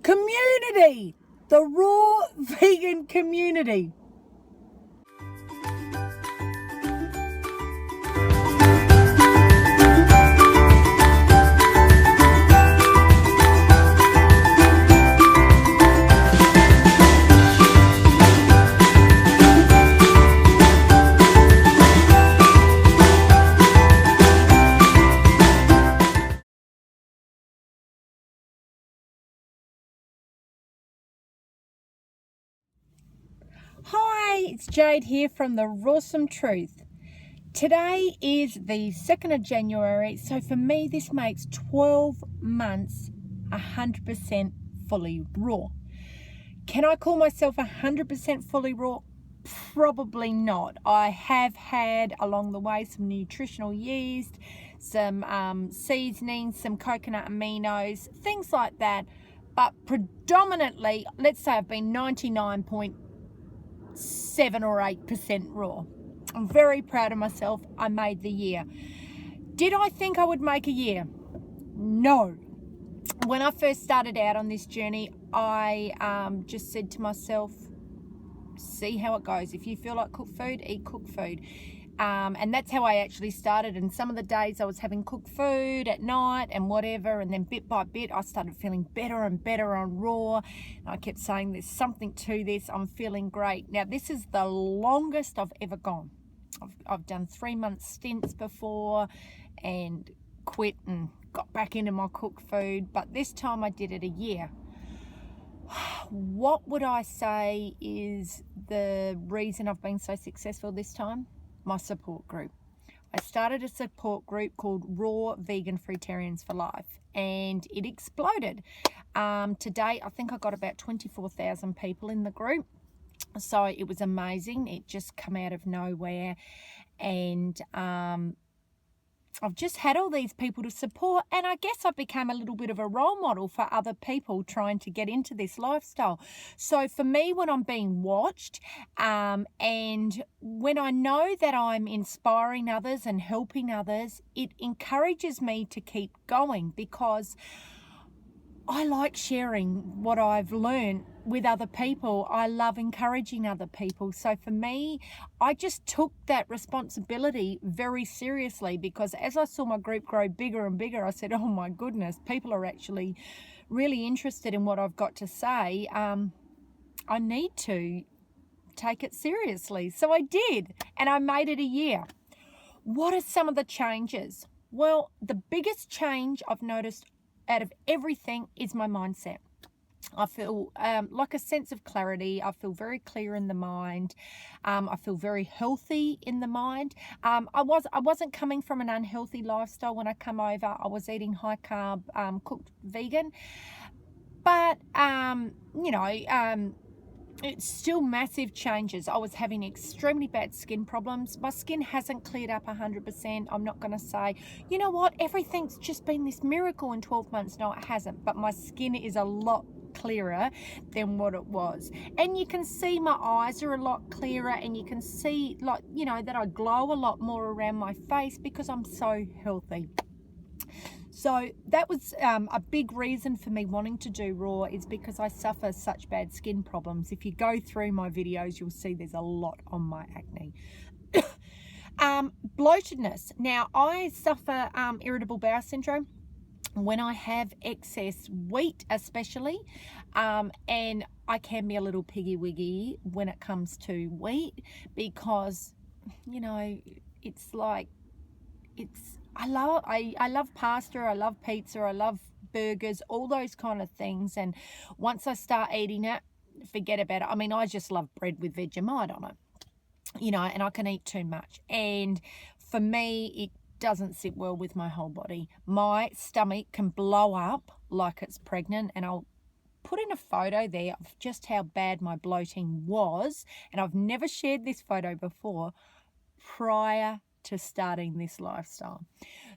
Community, the raw vegan community. Hi, it's Jade here from The Rawsome Truth. Today is the 2nd of January, so for me this makes 12 months 100% fully raw. Can I call myself 100% fully raw? Probably not. I have had along the way some nutritional yeast, some seasonings, some coconut aminos, things like that, but predominantly, let's say I've been 99.7 or 8% raw. I'm very proud of myself. I made the year. Did I think I would make a year? No. When I first started out on this journey, I just said to myself, see how it goes. If you feel like cooked food, eat cooked food. And that's how I actually started. And some of the days I was having cooked food at night and whatever, and then bit by bit I started feeling better and better on raw. And I kept saying there's something to this, I'm feeling great. Now this is the longest I've ever gone. I've done 3-month stints before and quit and got back into my cooked food, but this time I did it a year. What would I say is the reason I've been so successful this time? My support group. I started a support group called Raw Vegan Fruitarians for Life, and it exploded. To date, I think I got about 24,000 people in the group. So it was amazing. It just come out of nowhere, and I've just had all these people to support, and I guess I became a little bit of a role model for other people trying to get into this lifestyle. So for me, when I'm being watched and when I know that I'm inspiring others and helping others, it encourages me to keep going, because I like sharing what I've learned with other people. I love encouraging other people. So for me, I just took that responsibility very seriously, because as I saw my group grow bigger and bigger, I said, oh my goodness, people are actually really interested in what I've got to say. I need to take it seriously. So I did, and I made it a year. What are some of the changes? Well, the biggest change I've noticed out of everything is my mindset. I feel like a sense of clarity. I feel very clear in the mind. I feel very healthy in the mind. I wasn't coming from an unhealthy lifestyle when I come over. I was eating high carb, cooked vegan, but it's still massive changes. I was having extremely bad skin problems. My skin hasn't cleared up 100%. I'm not going to say, you know what, everything's just been this miracle in 12 months. No, it hasn't. But my skin is a lot clearer than what it was. And you can see my eyes are a lot clearer, and you can see, like, that I glow a lot more around my face because I'm so healthy. So that was a big reason for me wanting to do raw, is because I suffer such bad skin problems. If you go through my videos, you'll see there's a lot on my acne. Bloatedness. Now, I suffer irritable bowel syndrome when I have excess wheat, especially, and I can be a little piggy-wiggy when it comes to wheat, because, it's like, I love pasta, I love pizza, I love burgers, all those kind of things. And once I start eating it, forget about it. I mean, I just love bread with Vegemite on it, and I can eat too much. And for me, it doesn't sit well with my whole body. My stomach can blow up like it's pregnant, and I'll put in a photo there of just how bad my bloating was. And I've never shared this photo before, prior to starting this lifestyle.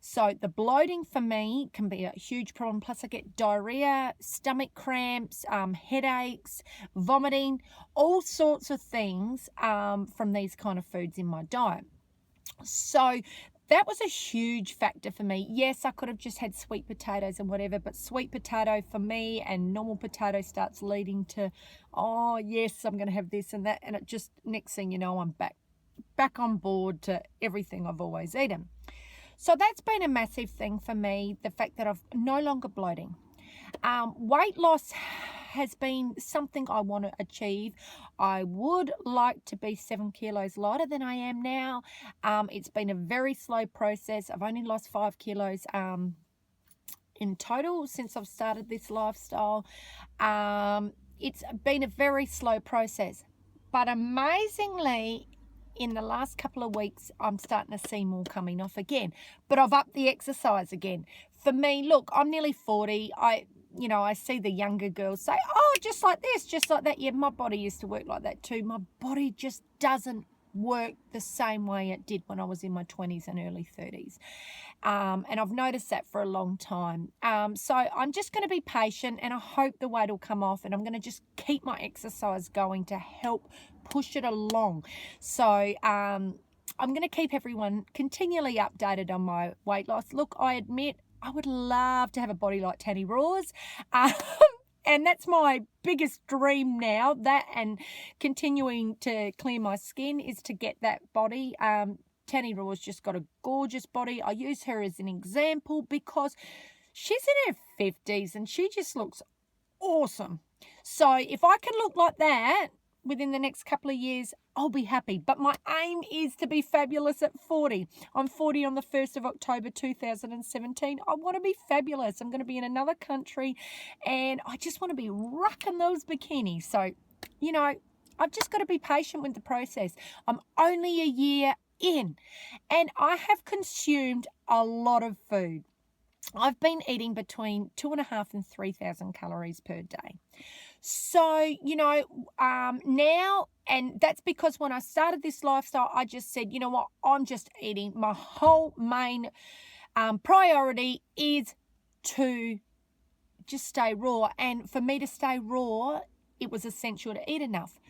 So the bloating for me can be a huge problem. Plus I get diarrhea, stomach cramps, headaches, vomiting, all sorts of things from these kind of foods in my diet. So that was a huge factor for me. Yes, I could have just had sweet potatoes and whatever, but sweet potato for me and normal potato starts leading to, oh yes, I'm going to have this and that, and it just, next thing you know, I'm back on board to everything I've always eaten. So that's been a massive thing for me, the fact that I've no longer bloating. Weight loss has been something I want to achieve. I would like to be 7 kilos lighter than I am now. It's been a very slow process. I've only lost 5 kilos in total since I've started this lifestyle. It's been a very slow process, but amazingly, in the last couple of weeks, I'm starting to see more coming off again. But I've upped the exercise again. For me, look, I'm nearly 40. I see the younger girls say, oh, just like this, just like that. Yeah, my body used to work like that too. My body just doesn't work the same way it did when I was in my 20s and early 30s. And I've noticed that for a long time. So I'm just going to be patient, and I hope the weight will come off, and I'm going to just keep my exercise going to help push it along. So I'm going to keep everyone continually updated on my weight loss. Look, I admit I would love to have a body like Tanny Raw's. And that's my biggest dream now, that and continuing to clear my skin is to get that body. Tanny Raw's just got a gorgeous body. I use her as an example because she's in her 50s and she just looks awesome. So if I can look like that within the next couple of years, I'll be happy. But my aim is to be fabulous at 40. I'm 40 on the 1st of October 2017. I want to be fabulous. I'm going to be in another country and I just want to be rocking those bikinis. So, I've just got to be patient with the process. I'm only a year in and I have consumed a lot of food. I've been eating between 2,500 and 3,000 calories per day. So, now, and that's because when I started this lifestyle, I just said, you know what, I'm just eating. My whole main priority is to just stay raw. And for me to stay raw, it was essential to eat enough.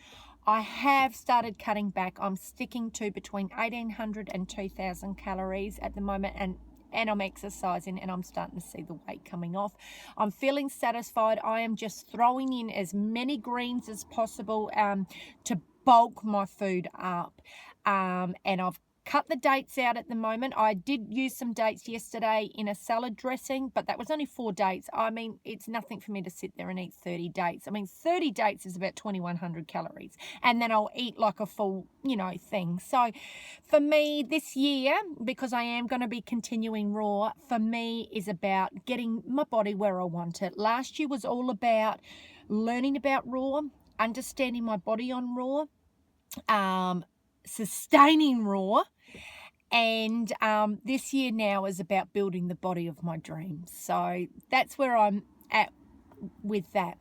I have started cutting back. I'm sticking to between 1,800 and 2,000 calories at the moment, and I'm exercising and I'm starting to see the weight coming off. I'm feeling satisfied. I am just throwing in as many greens as possible to bulk my food up. And I've cut the dates out at the moment. I did use some dates yesterday in a salad dressing, but that was only 4 dates. I mean, it's nothing for me to sit there and eat 30 dates. I mean, 30 dates is about 2,100 calories. And then I'll eat like a full, thing. So for me this year, because I am going to be continuing raw, for me is about getting my body where I want it. Last year was all about learning about raw, understanding my body on raw, sustaining raw, and this year now is about building the body of my dreams. So that's where I'm at with that.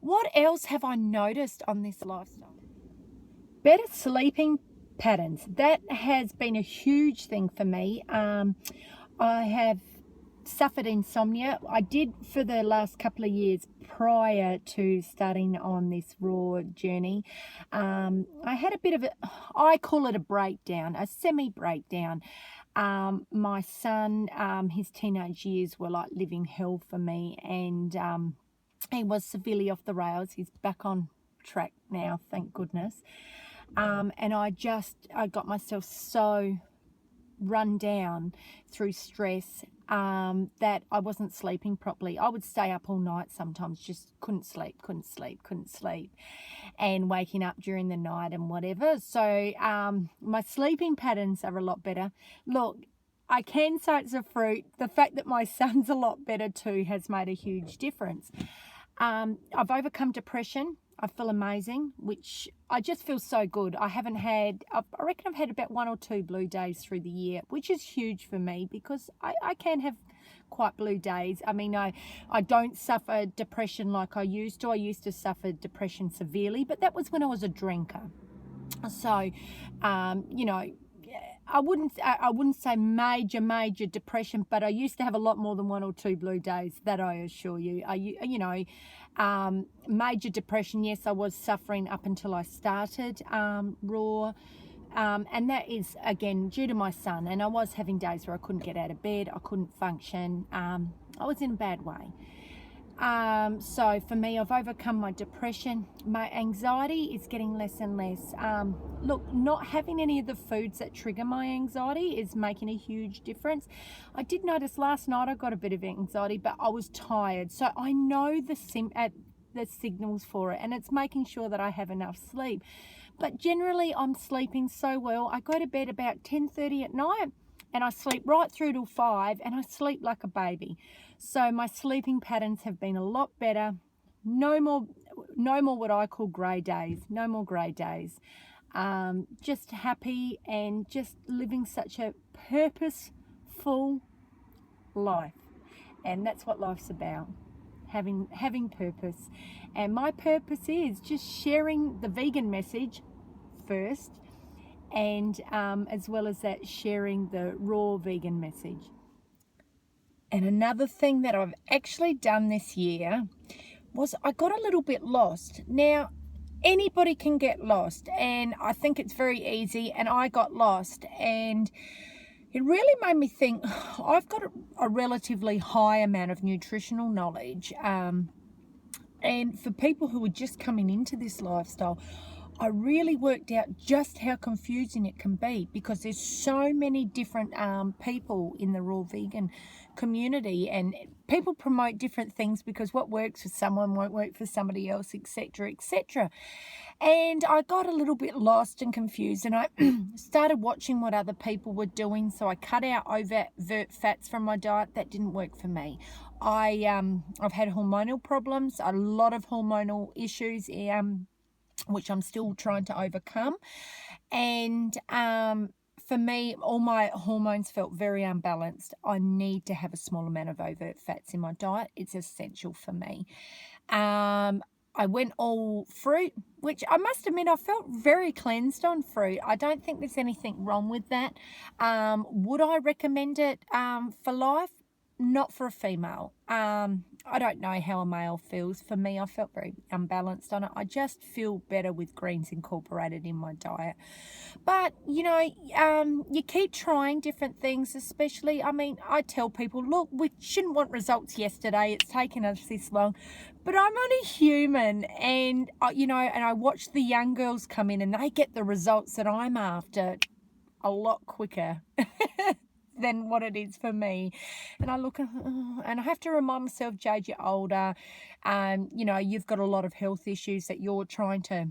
What else have I noticed on this lifestyle? Better sleeping patterns. That has been a huge thing for me. I have suffered insomnia. I did for the last couple of years prior to starting on this raw journey. I had a bit of I call it a breakdown, a semi-breakdown. My son, his teenage years were like living hell for me, and he was severely off the rails. He's back on track now, thank goodness. And I got myself so run down through stress that I wasn't sleeping properly. I would stay up all night sometimes, just couldn't sleep, and waking up during the night and whatever. So my sleeping patterns are a lot better. Look, I can say it's a fruit. The fact that my son's a lot better too has made a huge difference. I've overcome depression. I feel amazing, which I just feel so good. I reckon I've had about 1 or 2 blue days through the year, which is huge for me because I can have quite blue days. I mean, I don't suffer depression like I used to. I used to suffer depression severely, but that was when I was a drinker. So, I wouldn't say major depression, but I used to have a lot more than 1 or 2 blue days, that I assure you. Major depression, yes, I was suffering up until I started raw. And that is, again, due to my son. And I was having days where I couldn't get out of bed, I couldn't function. I was in a bad way. So for me, I've overcome my depression. My anxiety is getting less and less. Look, not having any of the foods that trigger my anxiety is making a huge difference. I did notice last night I got a bit of anxiety, but I was tired. So I know the signals for it, and it's making sure that I have enough sleep. But generally, I'm sleeping so well. I go to bed about 10:30 at night, and I sleep right through till 5, and I sleep like a baby. So my sleeping patterns have been a lot better. No more what I call grey days. No more grey days. Just happy and just living such a purposeful life. And that's what life's about. Having purpose. And my purpose is just sharing the vegan message first, and as well as that, sharing the raw vegan message. And another thing that I've actually done this year was I got a little bit lost. Now, anybody can get lost, and I think it's very easy, and I got lost, and it really made me think. I've got a relatively high amount of nutritional knowledge, and for people who are just coming into this lifestyle, I really worked out just how confusing it can be, because there's so many different people in the raw vegan community, and people promote different things because what works for someone won't work for somebody else, etc., etc. And I got a little bit lost and confused, and I started watching what other people were doing. So I cut out overt fats from my diet. That didn't work for me. I've had hormonal problems, a lot of hormonal issues, which I'm still trying to overcome. And for me, all my hormones felt very unbalanced. I need to have a small amount of overt fats in my diet. It's essential for me. I went all fruit, which I must admit I felt very cleansed on fruit. I don't think there's anything wrong with that. Would I recommend it for life? Not for a female. I don't know how a male feels. For me, I felt very unbalanced on it. I just feel better with greens incorporated in my diet. But, you keep trying different things, especially, I tell people, look, we shouldn't want results yesterday. It's taken us this long. But I'm only human, and, and I watch the young girls come in and they get the results that I'm after a lot quicker than what it is for me. And I look and I have to remind myself, Jade, you're older. You've got a lot of health issues that you're trying to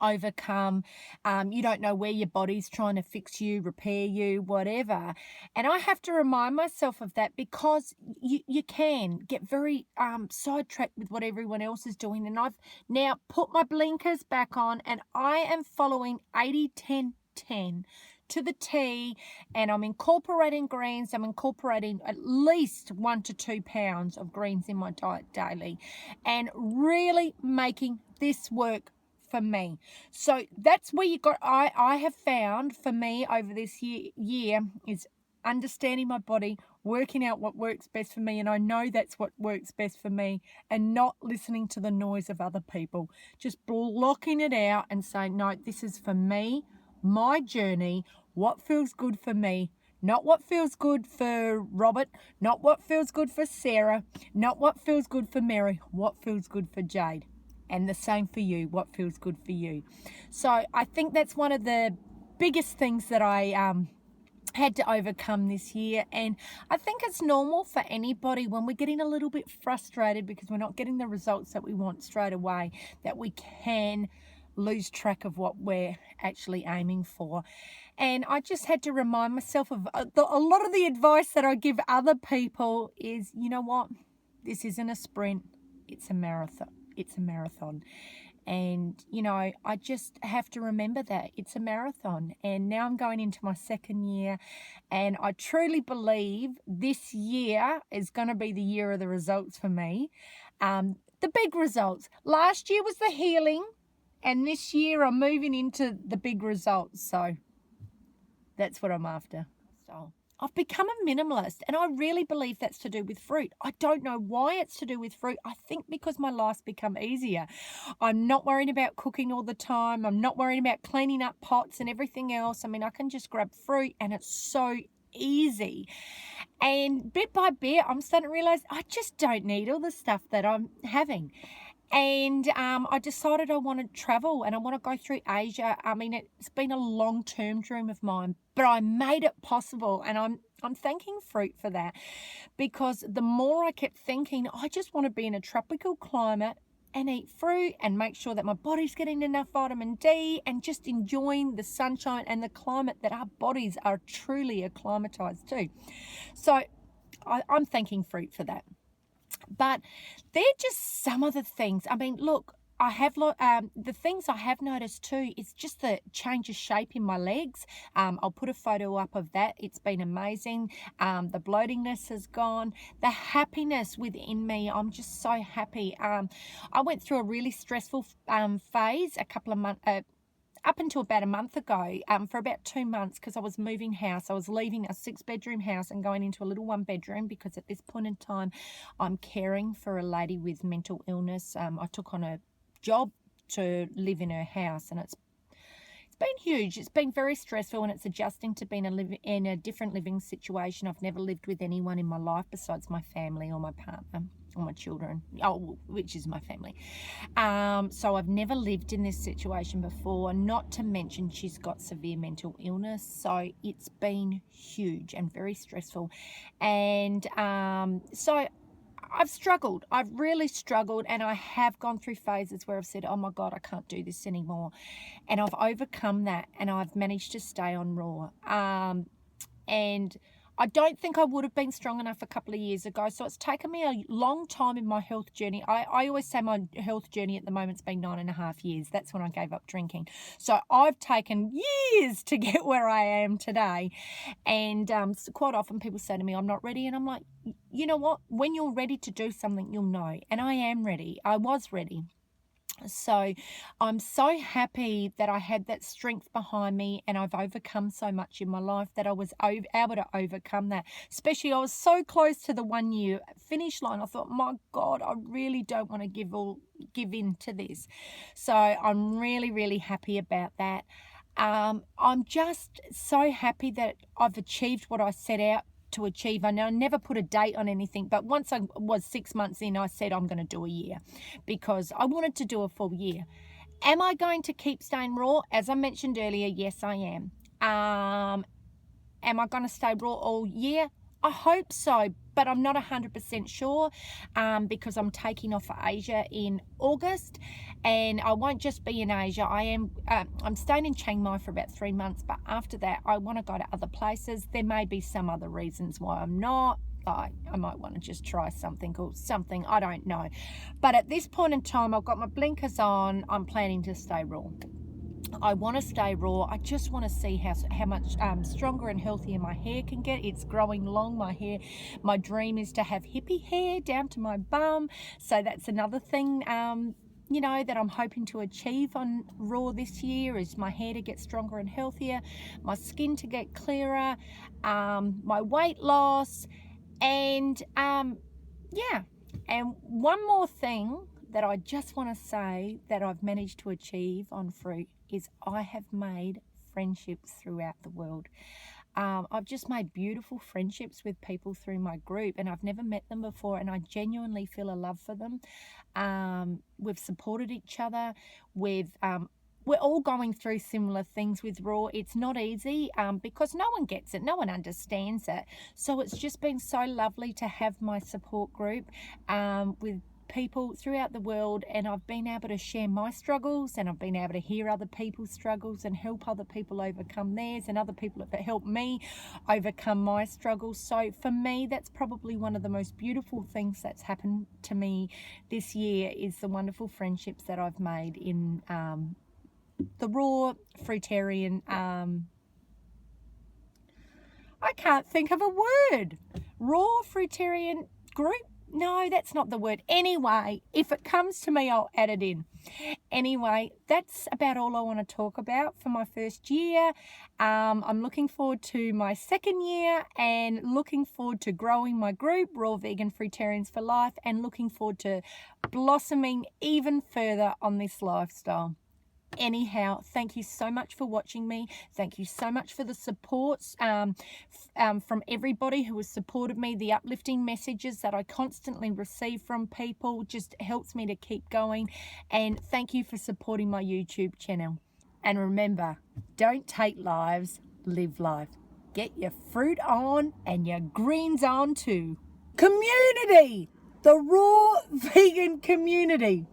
overcome. You don't know where your body's trying to fix you, repair you, whatever. And I have to remind myself of that, because you can get very sidetracked with what everyone else is doing. And I've now put my blinkers back on, and I am following 80-10-10 to the T, and I'm incorporating greens. I'm incorporating at least 1 to 2 pounds of greens in my diet daily, and really making this work for me. So that's where I have found for me over this year is understanding my body, working out what works best for me, and I know that's what works best for me, and not listening to the noise of other people, just blocking it out and saying, no, this is for me, my journey, what feels good for me, not what feels good for Robert, not what feels good for Sarah, not what feels good for Mary, what feels good for Jade. And the same for you, what feels good for you. So I think that's one of the biggest things that I had to overcome this year. And I think it's normal for anybody when we're getting a little bit frustrated because we're not getting the results that we want straight away, that we can lose track of what we're actually aiming for. And I just had to remind myself of a lot of the advice that I give other people is, you know what, this isn't a sprint, it's a marathon. It's a marathon. And, I just have to remember that it's a marathon. And now I'm going into my second year, and I truly believe this year is going to be the year of the results for me. The big results. Last year was the healing, and this year I'm moving into the big results. So that's what I'm after. So I've become a minimalist, and I really believe that's to do with fruit. I don't know why it's to do with fruit. I think because my life's become easier. I'm not worried about cooking all the time. I'm not worried about cleaning up pots and everything else. I mean, I can just grab fruit and it's so easy. And bit by bit, I'm starting to realize I just don't need all the stuff that I'm having. And I decided I want to travel and I want to go through Asia. I mean, it's been a long-term dream of mine, but I made it possible, and I'm thanking fruit for that, because the more I kept thinking, I just want to be in a tropical climate and eat fruit and make sure that my body's getting enough vitamin D and just enjoying the sunshine and the climate that our bodies are truly acclimatized to. So I'm thanking fruit for that. But they're just some of the things. I mean, look, I have the things I have noticed too is just the change of shape in my legs. I'll put a photo up of that. It's been amazing. The bloatingness has gone. The happiness within me, I'm just so happy. I went through a really stressful phase a couple of months up until about a month ago, for about 2 months, because I was moving house. I was leaving a 6-bedroom house and going into a little 1-bedroom, because at this point in time, I'm caring for a lady with mental illness. I took on a job to live in her house, and it's been huge. It's been very stressful, and it's adjusting to being in a different living situation. I've never lived with anyone in my life besides my family or my partner or my children, which is my family. So I've never lived in this situation before, not to mention she's got severe mental illness. So it's been huge and very stressful. And so I've struggled. I've really struggled, and I have gone through phases where I've said, oh my God, I can't do this anymore. And I've overcome that, and I've managed to stay on raw. And I don't think I would have been strong enough a couple of years ago. So it's taken me a long time in my health journey. I always say my health journey at the moment's been 9.5 years. That's when I gave up drinking. So I've taken years to get where I am today. And so quite often people say to me, I'm not ready. And I'm like, you know what? When you're ready to do something, you'll know. And I am ready. I was ready. So I'm so happy that I had that strength behind me, and I've overcome so much in my life that I was able to overcome that. Especially I was so close to the 1 year finish line. I thought, my God, I really don't want to give in to this. So I'm really, really happy about that. I'm just so happy that I've achieved what I set out to achieve. I know I never put a date on anything, but once I was 6 months in, I said I'm going to do a year, because I wanted to do a full year. Am I going to keep staying raw? As I mentioned earlier, yes, I am. Am I going to stay raw all year? I hope so, but I'm not 100% sure, because I'm taking off for Asia in August, and I won't just be in Asia. I'm staying in Chiang Mai for about 3 months, but after that I want to go to other places. There may be some other reasons why I'm not. Like, I might want to just try something or something, I don't know. But at this point in time, I've got my blinkers on. I'm planning to stay raw. I want to stay raw. I just want to see how much stronger and healthier my hair can get. It's growing long, my hair. My dream is to have hippie hair down to my bum. So that's another thing, you know, that I'm hoping to achieve on raw this year, is my hair to get stronger and healthier, my skin to get clearer, my weight loss, and yeah. And one more thing that I just want to say that I've managed to achieve on fruit is I have made friendships throughout the world. I've just made beautiful friendships with people through my group, and I've never met them before, and I genuinely feel a love for them. We've supported each other. We're all going through similar things with raw. It's not easy, because no one gets it, no one understands it. So it's just been so lovely to have my support group with people throughout the world, and I've been able to share my struggles, and I've been able to hear other people's struggles and help other people overcome theirs, and other people have helped me overcome my struggles. So for me, that's probably one of the most beautiful things that's happened to me this year, is the wonderful friendships that I've made in the raw fruitarian, I can't think of a word, raw fruitarian group. No, that's not the word. Anyway, if it comes to me, I'll add it in. Anyway, that's about all I want to talk about for my first year. I'm looking forward to my second year and looking forward to growing my group, Raw Vegan Fruitarians for Life, and looking forward to blossoming even further on this lifestyle. Anyhow, thank you so much for watching me. Thank you so much for the supports from everybody who has supported me. The uplifting messages that I constantly receive from people just helps me to keep going. And thank you for supporting my YouTube channel. And remember, don't take lives, live life. Get your fruit on and your greens on too. Community! The Raw Vegan community.